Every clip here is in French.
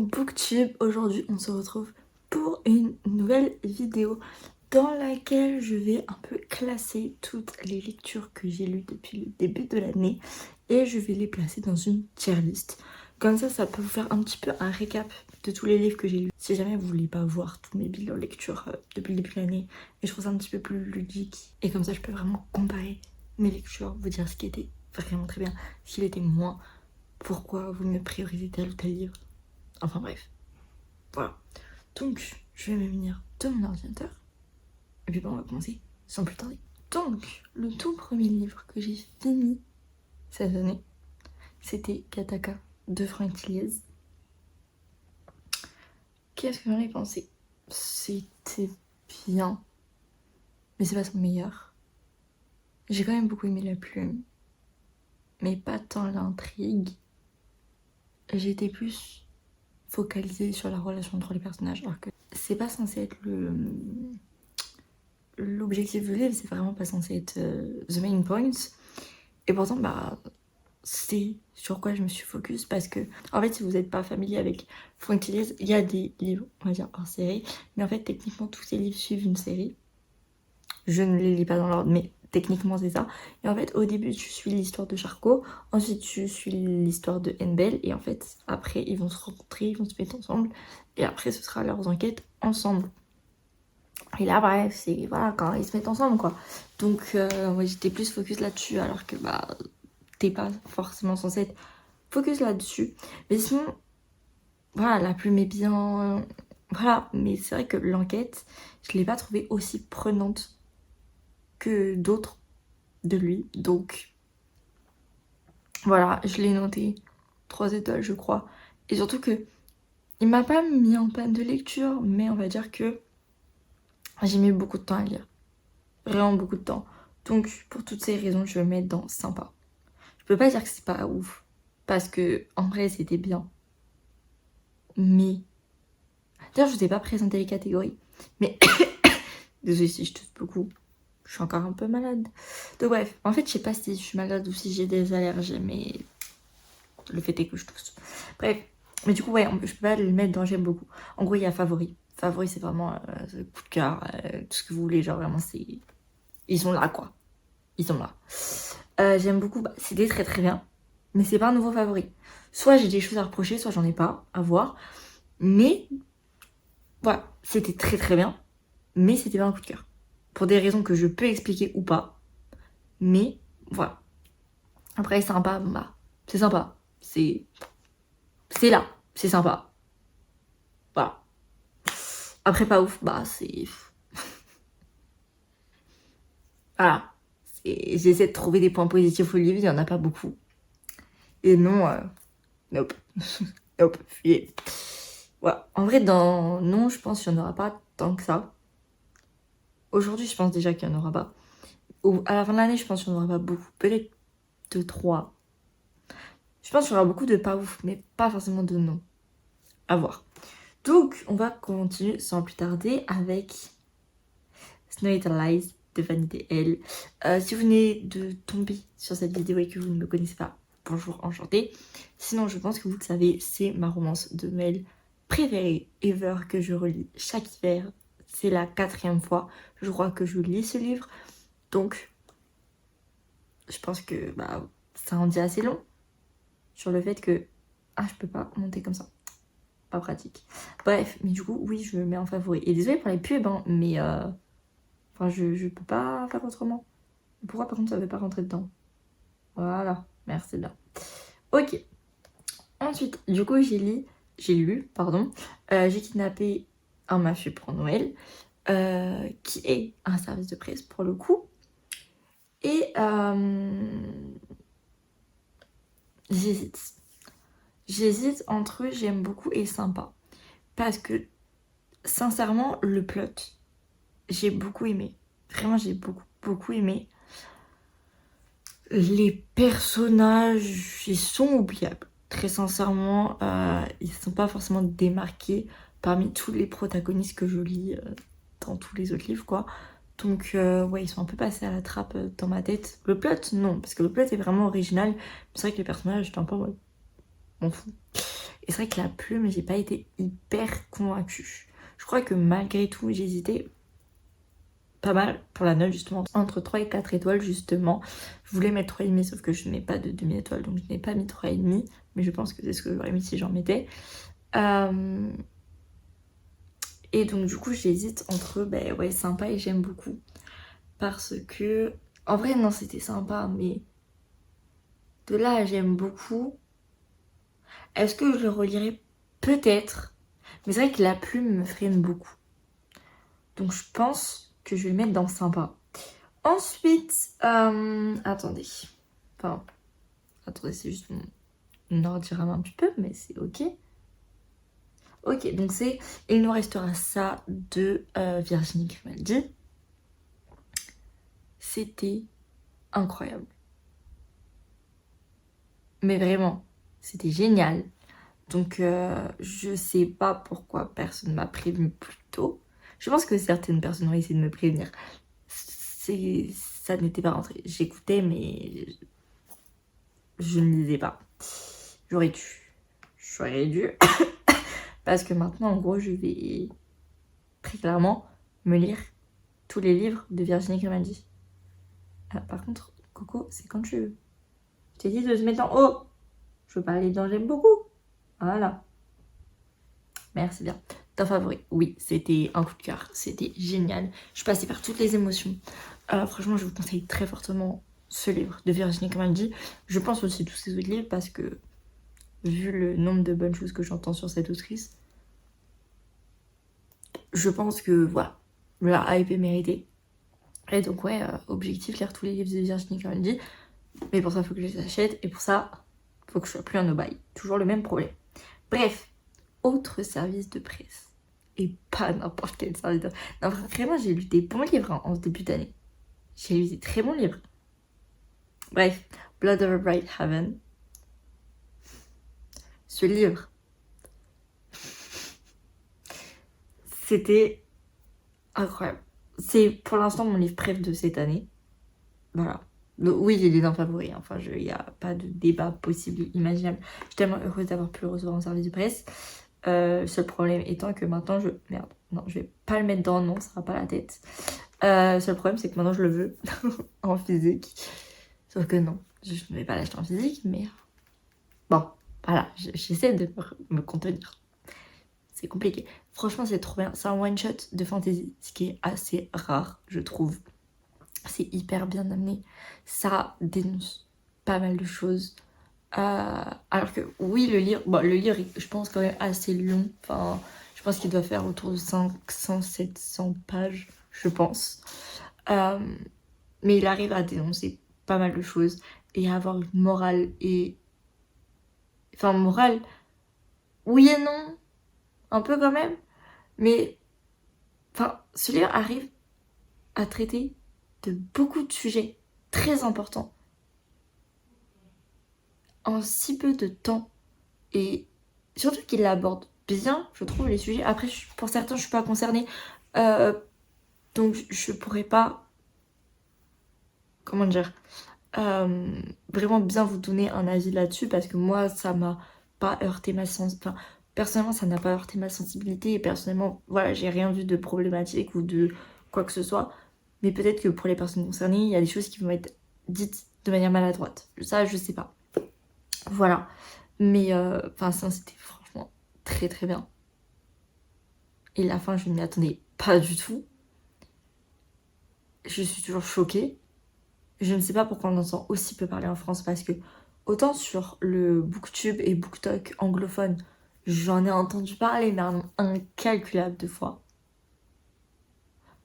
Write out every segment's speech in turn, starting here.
Booktube. Aujourd'hui on se retrouve pour une nouvelle vidéo dans laquelle je vais un peu classer toutes les lectures que j'ai lues depuis le début de l'année et je vais les placer dans une tier list. Comme ça peut vous faire un petit peu un récap de tous les livres que j'ai lus. Si jamais vous voulez pas voir tous mes bilans lecture depuis le début de l'année, et je trouve ça un petit peu plus ludique. Et comme ça je peux vraiment comparer mes lectures, vous dire ce qui était vraiment très bien, ce qui l'était moins, pourquoi vous mieux prioriser tel ou tel livre. Enfin bref, voilà. Donc, je vais me munir de mon ordinateur. Et puis on va commencer sans plus tarder. Donc, le tout premier livre que j'ai fini cette année, c'était Gattaca de Frank Tilliez. Qu'est-ce que j'en ai pensé? C'était bien, mais c'est pas son meilleur. J'ai quand même beaucoup aimé la plume, mais pas tant l'intrigue. J'étais plus focalisée sur la relation entre les personnages, alors que c'est pas censé être l'objectif du livre, c'est vraiment pas censé être the main point. Et pourtant, c'est sur quoi je me suis focus, parce que, en fait, si vous n'êtes pas familier avec Frank Tilliez, il y a des livres, on va dire, hors série, mais en fait, techniquement, tous ces livres suivent une série. Je ne les lis pas dans l'ordre, mais techniquement, c'est ça. Et en fait, au début, tu suis l'histoire de Charcot, ensuite, tu suis l'histoire de Annabelle, et en fait, après, ils vont se rencontrer, ils vont se mettre ensemble, et après, ce sera leurs enquêtes ensemble. Et là, bref, c'est voilà, quand ils se mettent ensemble, quoi. Donc, ouais, j'étais plus focus là-dessus, alors que t'es pas forcément censé être focus là-dessus. Mais sinon, voilà, la plume est bien. Voilà, mais c'est vrai que l'enquête, je l'ai pas trouvée aussi prenante que d'autres de lui. Donc, voilà, je l'ai noté 3 étoiles, je crois. Et surtout que, il m'a pas mis en panne de lecture, mais on va dire que j'ai mis beaucoup de temps à lire. Vraiment beaucoup de temps. Donc, pour toutes ces raisons, je vais le mettre dans sympa. Je peux pas dire que c'est pas ouf, parce que en vrai, c'était bien. Mais... D'ailleurs, je vous ai pas présenté les catégories. Mais... Désolée si je tousse beaucoup. Je suis encore un peu malade. Donc bref, en fait, je sais pas si je suis malade ou si j'ai des allergies, mais... Le fait est que je tousse. Bref. Mais du coup, ouais, je peux pas le mettre dans j'aime beaucoup. En gros, il y a favori. Favori, c'est vraiment coup de cœur, tout ce que vous voulez. Genre, vraiment, c'est... Ils sont là, quoi. Ils sont là. J'aime beaucoup, c'était très très bien, mais c'est pas un nouveau favori. Soit j'ai des choses à reprocher, soit j'en ai pas, à voir. Mais voilà, c'était très très bien, mais c'était pas un coup de cœur. Pour des raisons que je peux expliquer ou pas. Mais voilà. Après, sympa, c'est sympa. C'est là, c'est sympa. Voilà. Après, pas ouf, c'est... Voilà. J'essaie de trouver des points positifs au livre, il y en a pas beaucoup. Et non, nope. Nope, fuyez. Ouais. En vrai, non, je pense qu'il n'y en aura pas tant que ça. Aujourd'hui, je pense déjà qu'il n'y en aura pas. À la fin de l'année, je pense qu'il n'y en aura pas beaucoup. Peut-être 2, 3. Je pense qu'il y aura beaucoup de pas ouf, mais pas forcément de non. À voir. Donc, on va continuer sans plus tarder avec Snow Little Lies de Vanity L. Si vous venez de tomber sur cette vidéo et que vous ne me connaissez pas, bonjour, enchantée. Sinon, je pense que vous le savez, c'est ma romance de Noël préférée ever que je relis chaque hiver. C'est la 4e fois, je crois, que je lis ce livre. Donc, je pense que ça en dit assez long sur le fait que je peux pas monter comme ça. Pas pratique. Bref, mais du coup, oui, je le mets en favori. Et désolée pour les pubs, mais je peux pas faire autrement. Pourquoi par contre ça veut pas rentrer dedans? Voilà, merci là. Ok. Ensuite, du coup, j'ai lu, J'ai kidnappé un mafieux pour Noël, qui est un service de presse pour le coup. Et j'hésite. J'hésite entre j'aime beaucoup et sympa. Parce que, sincèrement, le plot, j'ai beaucoup aimé. Vraiment, j'ai beaucoup aimé. Les personnages, ils sont oubliables. Très sincèrement, ils ne sont pas forcément démarqués parmi tous les protagonistes que je lis dans tous les autres livres, quoi. Donc, ouais, ils sont un peu passés à la trappe dans ma tête. Le plot, non, parce que le plot est vraiment original. C'est vrai que les personnages, j'étais un peu, ouais, m'en fous. Et c'est vrai que la plume, j'ai pas été hyper convaincue. Je crois que malgré tout, j'ai hésité pas mal pour la note justement. Entre 3 et 4 étoiles justement. Je voulais mettre 3,5 sauf que je n'ai pas de demi-étoile donc je n'ai pas mis 3,5. Mais je pense que c'est ce que j'aurais mis si j'en mettais. Et donc du coup j'hésite entre ouais, sympa et j'aime beaucoup. Parce que... En vrai non c'était sympa mais... De là à j'aime beaucoup... Est-ce que je le relirai? Peut-être. Mais c'est vrai que la plume me freine beaucoup. Donc je pense que je vais le mettre dans sympa. Ensuite, attendez. Enfin, attendez, c'est juste mon ordi un petit peu, mais c'est ok. Ok, donc c'est Il nous restera ça de Virginie Grimaldi. C'était incroyable. Mais vraiment, c'était génial. Donc je sais pas pourquoi personne m'a prévenu plus tôt. Je pense que certaines personnes ont essayé de me prévenir. Ça n'était pas rentré. J'écoutais mais je ne lisais pas. J'aurais dû. Parce que maintenant en gros je vais très clairement me lire tous les livres de Virginie Grimaldi. Ah, par contre, Coco, c'est quand tu veux. Je t'ai dit de se mettre en haut. Je veux pas aller dans j'aime beaucoup. Voilà. Merci bien. Ton favori, oui, c'était un coup de cœur. C'était génial. Je passais par toutes les émotions. Franchement, je vous conseille très fortement ce livre de Virginie Grimaldi. Je pense aussi tous ces autres livres parce que, vu le nombre de bonnes choses que j'entends sur cette autrice, je pense que, voilà, la hype est méritée. Et donc, ouais, objectif, lire tous les livres de Virginie Grimaldi. Mais pour ça, il faut que je les achète. Et pour ça, il faut que je sois plus un no-buy. Toujours le même problème. Bref, autre service de presse. Et pas n'importe quel service de presse. Non, vraiment, j'ai lu des bons livres en ce début d'année. J'ai lu des très bons livres. Bref, Blood of a Bright Heaven. Ce livre, c'était incroyable. C'est pour l'instant mon livre préf de cette année. Voilà. Donc, oui, il est dans favoris. Enfin, il n'y a pas de débat possible, imaginable. Je suis tellement heureuse d'avoir pu le recevoir en service de presse. Seul problème étant que maintenant je... Merde, non, je vais pas le mettre dans, non, ça va pas la tête. Seul problème, c'est que maintenant je le veux en physique. Sauf que non, je ne vais pas l'acheter en physique, mais... Bon, voilà, j'essaie de me contenir. C'est compliqué. Franchement, c'est trop bien. C'est un one-shot de fantasy, ce qui est assez rare, je trouve. C'est hyper bien amené. Ça dénonce pas mal de choses. Alors que oui, le livre, je pense quand même assez long. Enfin, je pense qu'il doit faire autour de 500-700 pages, je pense. Mais il arrive à dénoncer pas mal de choses et à avoir une morale et... Enfin, morale, oui et non, un peu quand même. Mais, enfin, ce livre arrive à traiter de beaucoup de sujets très importants en si peu de temps. Et surtout qu'il aborde bien, je trouve, les sujets. Après, pour certains, je suis pas concernée. Donc, je pourrais pas... Comment dire vraiment bien vous donner un avis là-dessus. Parce que moi, ça m'a pas heurté ma sensibilité. Enfin, personnellement, ça n'a pas heurté ma sensibilité. Et personnellement, voilà, j'ai rien vu de problématique ou de quoi que ce soit. Mais peut-être que pour les personnes concernées, il y a des choses qui vont être dites de manière maladroite. Ça, je sais pas. Voilà. Mais, enfin, ça, c'était franchement très très bien. Et la fin, je ne m'y attendais pas du tout. Je suis toujours choquée. Je ne sais pas pourquoi on entend aussi peu parler en France, parce que autant sur le Booktube et Booktalk anglophone, j'en ai entendu parler, mais un incalculable de fois.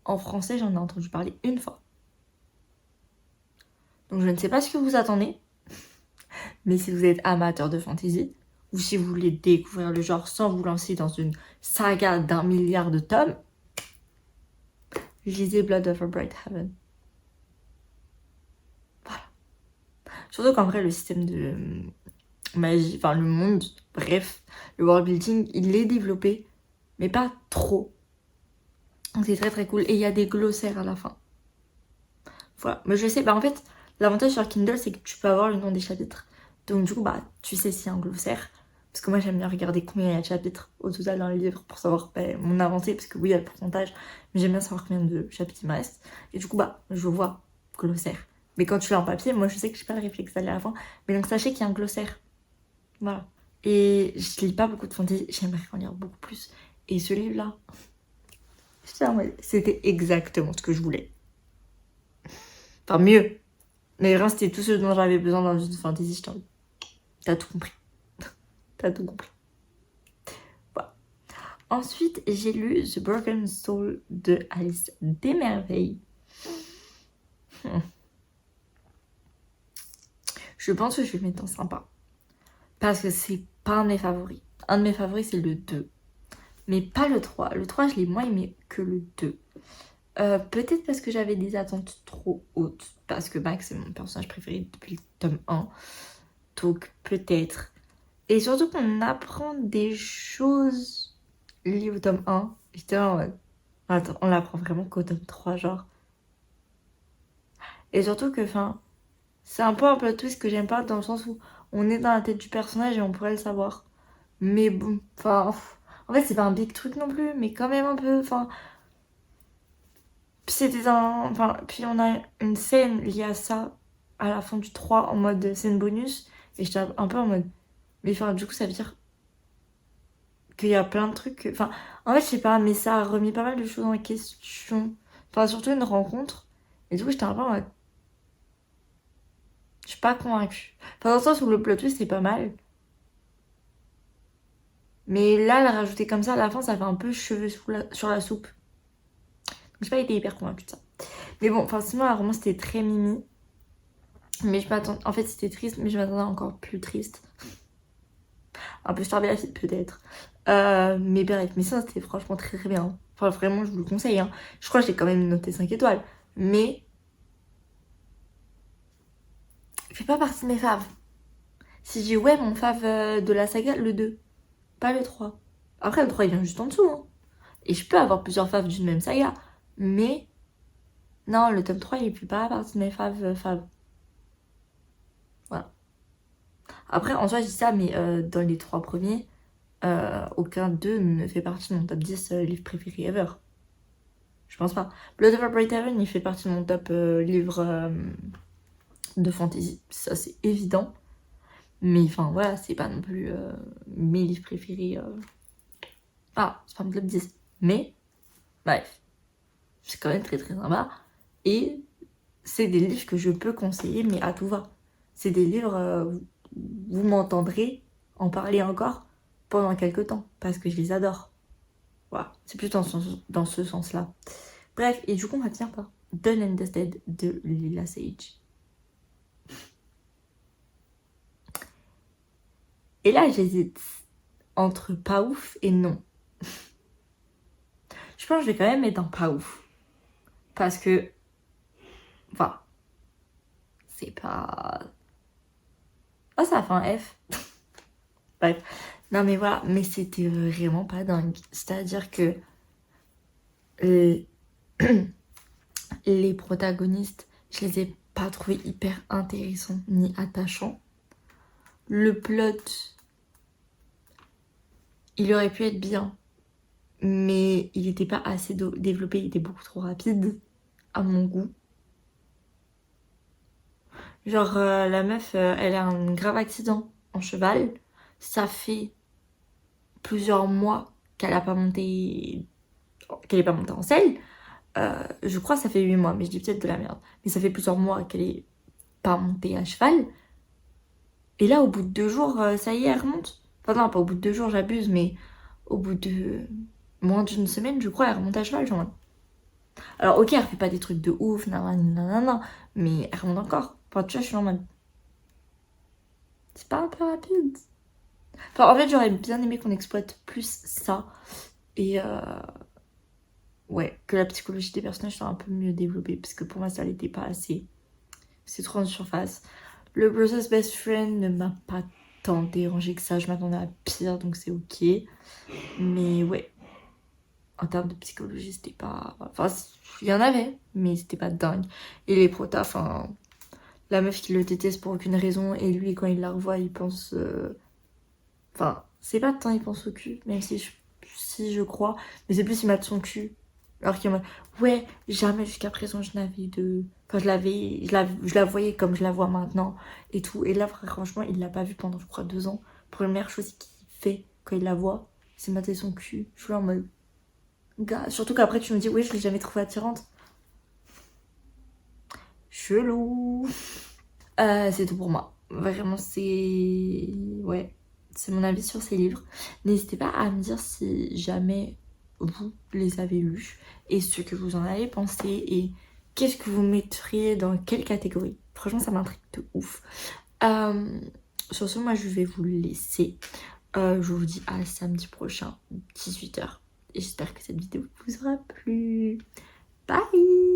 En français, j'en ai entendu parler une fois. Donc je ne sais pas ce que vous attendez, mais si vous êtes amateur de fantasy, ou si vous voulez découvrir le genre sans vous lancer dans une saga d'1 milliard de tomes, lisez Blood of a Bright Heaven. Voilà. Surtout qu'en vrai, le système de magie, enfin le monde, bref, le world building, il est développé, mais pas trop. Donc c'est très très cool. Et il y a des glossaires à la fin. Voilà. Mais je sais, en fait, l'avantage sur Kindle, c'est que tu peux avoir le nom des chapitres. Donc du coup, tu sais s'il y a un glossaire. Parce que moi, j'aime bien regarder combien il y a de chapitres au total dans le livre pour savoir mon avancée. Parce que oui, il y a le pourcentage, mais j'aime bien savoir combien de chapitres il me reste. Et du coup, je vois glossaire. Mais quand tu l'as en papier, moi, je sais que j'ai pas le réflexe d'aller à la fin. Mais donc, sachez qu'il y a un glossaire. Voilà. Et je lis pas beaucoup de fantasy. J'aimerais en lire beaucoup plus. Et ce livre-là, c'était exactement ce que je voulais. Enfin, mieux. Mais vraiment, c'était tout ce dont j'avais besoin dans une fantasy. T'as tout compris. T'as tout compris. Voilà. Ensuite, j'ai lu The Broken Soul de Alice Desmerveilles. Je pense que je vais le mettre en sympa. Parce que c'est pas un de mes favoris. Un de mes favoris, c'est le 2. Mais pas le 3. Le 3, je l'ai moins aimé que le 2. Peut-être parce que j'avais des attentes trop hautes. Parce que Max, c'est mon personnage préféré depuis le tome 1. Donc, peut-être. Et surtout qu'on apprend des choses liées au tome 1. J'étais en mode... Attends, on l'apprend vraiment qu'au tome 3, genre. Et surtout que, c'est un peu un plot twist que j'aime pas dans le sens où on est dans la tête du personnage et on pourrait le savoir. Mais bon, en fait, c'est pas un big truc non plus, mais quand même un peu, puis on a une scène liée à ça à la fin du 3 en mode scène bonus. Et j'étais un peu en mode, mais du coup, ça veut dire qu'il y a plein de trucs. En fait, je sais pas, mais ça a remis pas mal de choses en question. Surtout une rencontre. Et du coup, j'étais un peu en mode, je suis pas convaincue. Dans le sens où le plot twist, c'est pas mal. Mais là, la rajouter comme ça à la fin, ça fait un peu cheveux sur la soupe. Donc, j'ai pas été hyper convaincue de ça. Mais bon, sinon, la romance, c'était très mimi. Mais je m'attends. En fait, c'était triste, mais je m'attendais encore plus triste. Un peu Star Bella peut-être. Mais bref, mais ça, c'était franchement très très bien. Vraiment, je vous le conseille. Hein. Je crois que j'ai quand même noté 5 étoiles. Mais. Il fait pas partie de mes faves. Si j'ai ouais, mon fave de la saga, le 2. Pas le 3. Après, le 3, il vient juste en dessous. Hein. Et je peux avoir plusieurs faves d'une même saga. Mais. Non, le tome 3, il fait pas partie de mes faves. Voilà. Après, en soi, je dis ça, mais dans les 3 premiers, aucun d'eux ne fait partie de mon top 10 livre préféré ever. Je pense pas. Blood of a Bright Heaven, il fait partie de mon top livre de fantasy. Ça, c'est évident. Mais voilà, c'est pas non plus mes livres préférés. Ah, c'est pas mon top 10. Mais, bref, c'est quand même très très sympa. Et c'est des livres que je peux conseiller, mais à tout va. C'est des livres, vous m'entendrez en parler encore pendant quelques temps, parce que je les adore. Voilà, c'est plus dans ce sens-là. Bref, et du coup, on va finir par Done and Dusted de Lila Sage. Et là, j'hésite entre pas ouf et non. Je pense que je vais quand même mettre un pas ouf. Parce que, c'est pas... Oh, ça a fait un F. Bref. Non, mais voilà, mais c'était vraiment pas dingue. C'est-à-dire que les protagonistes, je les ai pas trouvés hyper intéressants ni attachants. Le plot, il aurait pu être bien, mais il n'était pas assez développé, il était beaucoup trop rapide à mon goût. Genre, la meuf, elle a un grave accident en cheval. Ça fait plusieurs mois qu'elle n'est pas montée en selle. Je crois que ça fait 8 mois, mais je dis peut-être de la merde. Mais ça fait plusieurs mois qu'elle est pas montée à cheval. Et là, au bout de 2 jours, ça y est, elle remonte. Enfin non, pas au bout de 2 jours, j'abuse, mais au bout de moins d'une semaine, je crois, elle remonte à cheval. Genre. Alors ok, elle fait pas des trucs de ouf, nanana, mais elle remonte encore. Tu vois, je suis en mode... C'est pas un peu rapide? En fait, j'aurais bien aimé qu'on exploite plus ça. Et ouais, que la psychologie des personnages soit un peu mieux développée. Parce que pour moi, ça l'était pas assez. C'est trop en surface. Le Brother's Best Friend ne m'a pas tant dérangé que ça. Je m'attendais à pire, donc c'est ok. Mais ouais, en termes de psychologie, c'était pas... il y en avait, mais c'était pas dingue. Et les protas, la meuf qui le déteste pour aucune raison, et lui, quand il la revoit, il pense Enfin, c'est pas tant il pense au cul, même si je crois, mais c'est plus il mate son cul. Alors qu'il est en mode, ouais, jamais jusqu'à présent je n'avais de. Enfin, je la voyais comme je la vois maintenant et tout. Et là, franchement, il l'a pas vue pendant, je crois, 2 ans. Première chose qu'il fait quand il la voit, c'est mater son cul. Je suis là en mode, gars, surtout qu'après tu me dis, oui, je l'ai jamais trouvée attirante. Chelou. C'est tout pour moi. Vraiment, c'est. Ouais, c'est mon avis sur ces livres. N'hésitez pas à me dire si jamais vous les avez lus et ce que vous en avez pensé et qu'est-ce que vous mettriez dans quelle catégorie. Franchement, ça m'intrigue de ouf. Sur ce, moi, je vais vous laisser. Je vous dis à samedi prochain, 18h. Et j'espère que cette vidéo vous aura plu. Bye!